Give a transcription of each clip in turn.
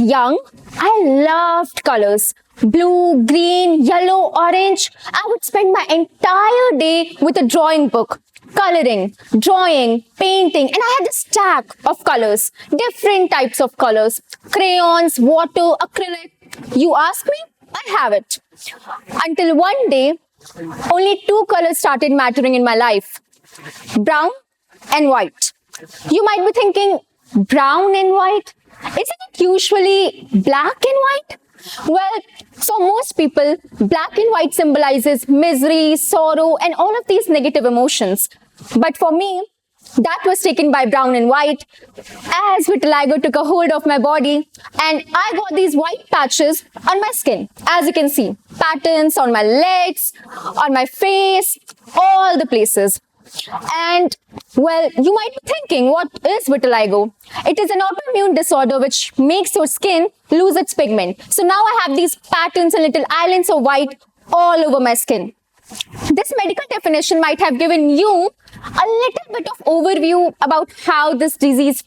young, I loved colors. Blue, green, yellow, orange. I would spend my entire day with a drawing book, coloring, drawing, painting, and I had a stack of colors, different types of colors, crayons, water, acrylic. You ask me, I have it. Until one day, only two colors started mattering in my life: brown and white. You might be thinking, brown and white? Isn't it usually black and white? Well, for most people, black and white symbolizes misery, sorrow, and all of these negative emotions. But for me, that was taken by brown and white as vitiligo took a hold of my body, and I got these white patches on my skin. As you can see, patterns on my legs, on my face, all the places. And well, you might be thinking, what is vitiligo? It is an autoimmune disorder which makes your skin lose its pigment. So now I have these patterns and little islands of white all over my skin. This medical definition might have given you a little bit of overview about how this disease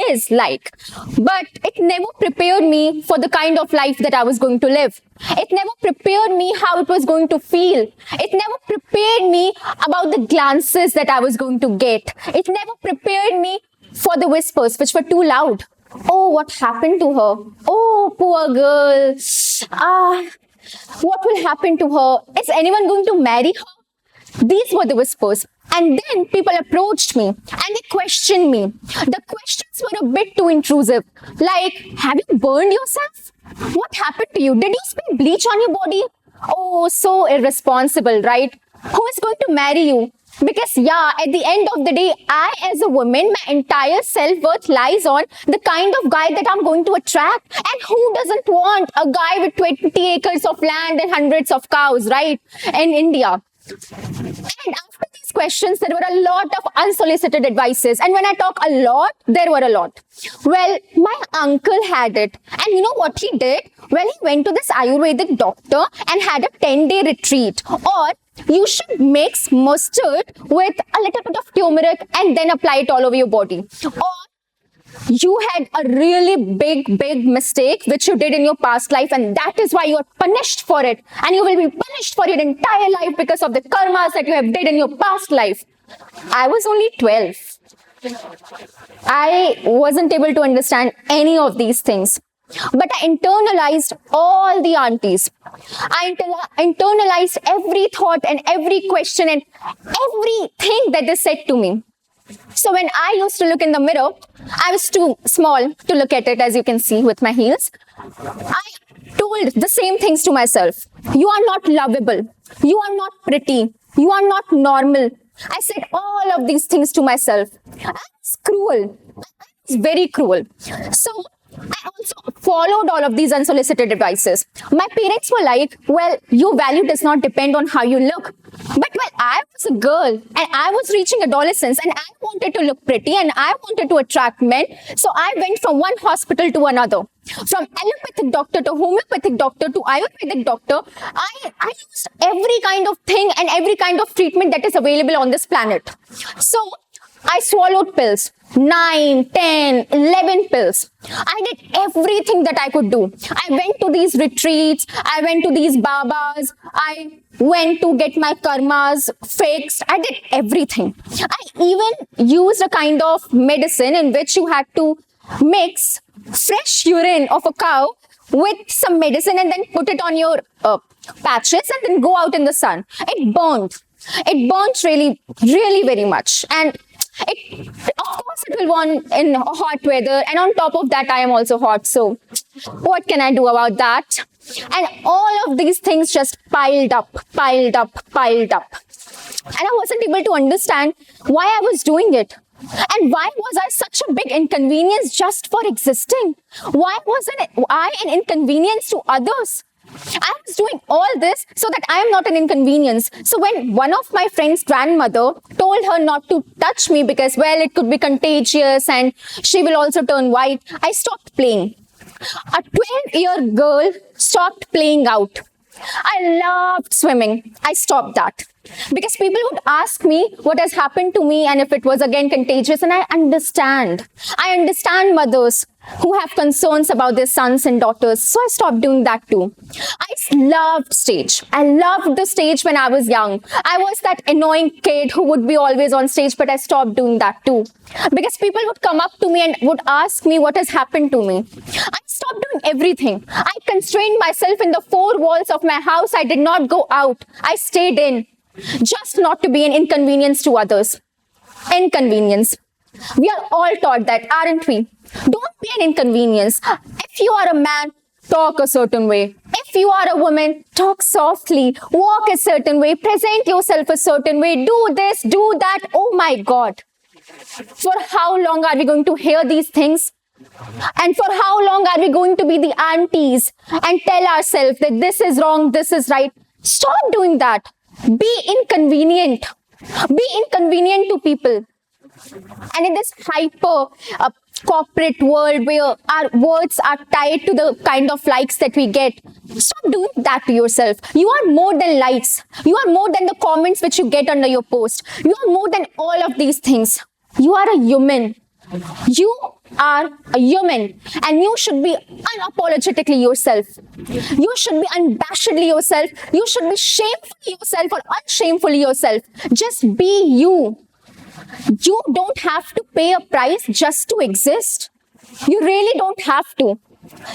is like, but it never prepared me for the kind of life that I was going to live. It never prepared me how it was going to feel. It never prepared me about the glances that I was going to get. It never prepared me for the whispers which were too loud. Oh, what happened to her? Oh, poor girl. What will happen to her? Is anyone going to marry her? These were the whispers. And then people approached me and they questioned me. The questions were a bit too intrusive. Like, have you burned yourself? What happened to you? Did you spray bleach on your body? Oh, so irresponsible, right? Who is going to marry you? Because yeah, at the end of the day, I as a woman, my entire self-worth lies on the kind of guy that I'm going to attract. And who doesn't want a guy with 20 acres of land and hundreds of cows, right? In India. And after these questions, there were a lot of unsolicited advices. And when I talk a lot, there were a lot. Well, my uncle had it. And you know what he did? Well, he went to this Ayurvedic doctor and had a 10-day retreat. Or you should mix mustard with a little bit of turmeric and then apply it all over your body. Or you had a really big mistake which you did in your past life, and that is why you are punished for it, and you will be punished for your entire life because of the karmas that you have did in your past life. I was only 12. I wasn't able to understand any of these things, but I internalized all the aunties. I internalized every thought and every question and everything that they said to me. So when I used to look in the mirror, I was too small to look at it, as you can see with my heels. I told the same things to myself. You are not lovable. You are not pretty. You are not normal. I said all of these things to myself. I was cruel. I was very cruel. So I also followed all of these unsolicited advices. My parents were like, well, your value does not depend on how you look. But well, I was a girl and I was reaching adolescence and I wanted to look pretty and I wanted to attract men. So I went from one hospital to another. From allopathic doctor to homeopathic doctor to Ayurvedic doctor, I used every kind of thing and every kind of treatment that is available on this planet. So I swallowed pills, 9, 10, 11 pills. I did everything that I could do. I went to these retreats. I went to these babas. I went to get my karmas fixed. I did everything. I even used a kind of medicine in which you had to mix fresh urine of a cow with some medicine and then put it on your patches and then go out in the sun. It burned. It burnt really very much. And of course, it will burn in hot weather, and on top of that, I am also hot. So, what can I do about that? And all of these things just piled up. And I wasn't able to understand why I was doing it. And why was I such a big inconvenience just for existing? Why wasn't I an inconvenience to others? I was doing all this so that I am not an inconvenience. So when one of my friend's grandmother told her not to touch me because, well, it could be contagious and she will also turn white, I stopped playing. A 12-year girl stopped playing out. I loved swimming. I stopped that. Because people would ask me what has happened to me and if it was again contagious. And I understand. I understand mothers who have concerns about their sons and daughters. So I stopped doing that too. I loved stage. I loved the stage when I was young. I was that annoying kid who would be always on stage, but I stopped doing that too. Because people would come up to me and would ask me what has happened to me. I stopped doing everything. I constrained myself in the four walls of my house. I did not go out. I stayed in. Just not to be an inconvenience to others. Inconvenience. We are all taught that, aren't we? Don't be an inconvenience. If you are a man, talk a certain way. If you are a woman, talk softly, walk a certain way, present yourself a certain way, do this, do that. Oh my God. For how long are we going to hear these things? And for how long are we going to be the aunties and tell ourselves that this is wrong, this is right? Stop doing that. Be inconvenient. Be inconvenient to people. And in this hyper corporate world where our words are tied to the kind of likes that we get, stop doing that to yourself. You are more than likes. You are more than the comments which you get under your post. You are more than all of these things. You are a human. You are a human, and you should be unapologetically yourself. You should be unabashedly yourself. You should be shamefully yourself or unshamefully yourself. Just be you. You don't have to pay a price just to exist. You really don't have to.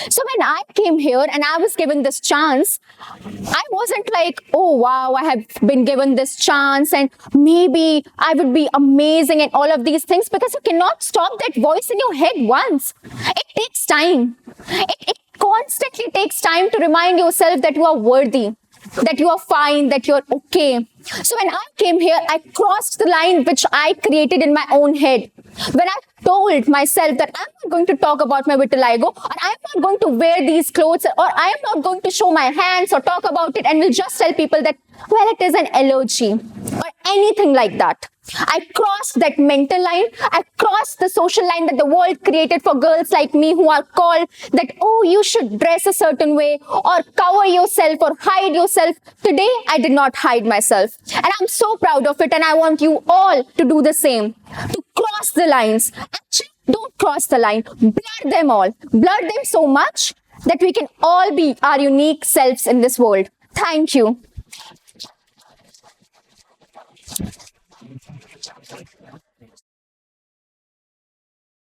So when I came here and I was given this chance, I wasn't like, oh wow, I have been given this chance and maybe I would be amazing and all of these things, because you cannot stop that voice in your head once. It takes time. It constantly takes time to remind yourself that you are worthy, that you are fine, that you're okay. So when I came here, I crossed the line which I created in my own head. When I told myself that I'm not going to talk about my vitiligo, or I'm not going to wear these clothes, or I'm not going to show my hands or talk about it, and will just tell people that, well, it is an allergy or anything like that. I crossed that mental line. I crossed the social line that the world created for girls like me who are called that, oh, you should dress a certain way or cover yourself or hide yourself. Today, I did not hide myself. And I'm so proud of it. And I want you all to do the same, to cross the lines. Actually, don't cross the line. Blur them all. Blur them so much that we can all be our unique selves in this world. Thank you.